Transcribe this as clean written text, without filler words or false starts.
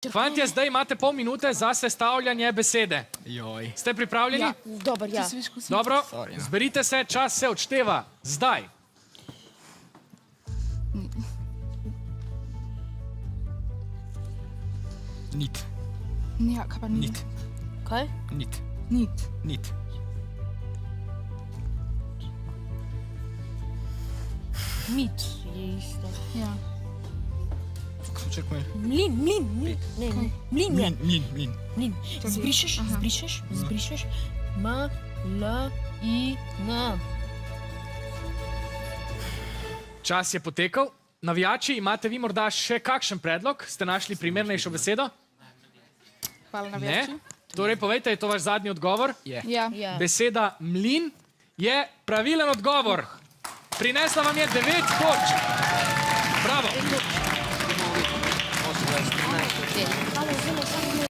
Fantje, zdaj imate pol minute za sestavljanje besede. Joj. Ste pripravljeni? Ja, dober, ja. Dobro, zberite se, čas se odšteva. Zdaj. Nit. Ja, kaj pa Nit. Kaj? Nit. Nit. Nit. Mit je isto. Ja. Čakaj. Mlin. Ne, mlin je. Mlin. Zbrišeš. M, L, I, N. Čas je potekal. Navijači, imate vi morda še kakšen predlog? Ste našli primernejšo besedo? Hvala na Ne? veči. Torej, povejte, je to vaš zadnji odgovor? Je. Ja. Ja. Beseda mlin je pravilen odgovor. Prinesla vam je 9 točk. Bravo. Hvala, zelo, samo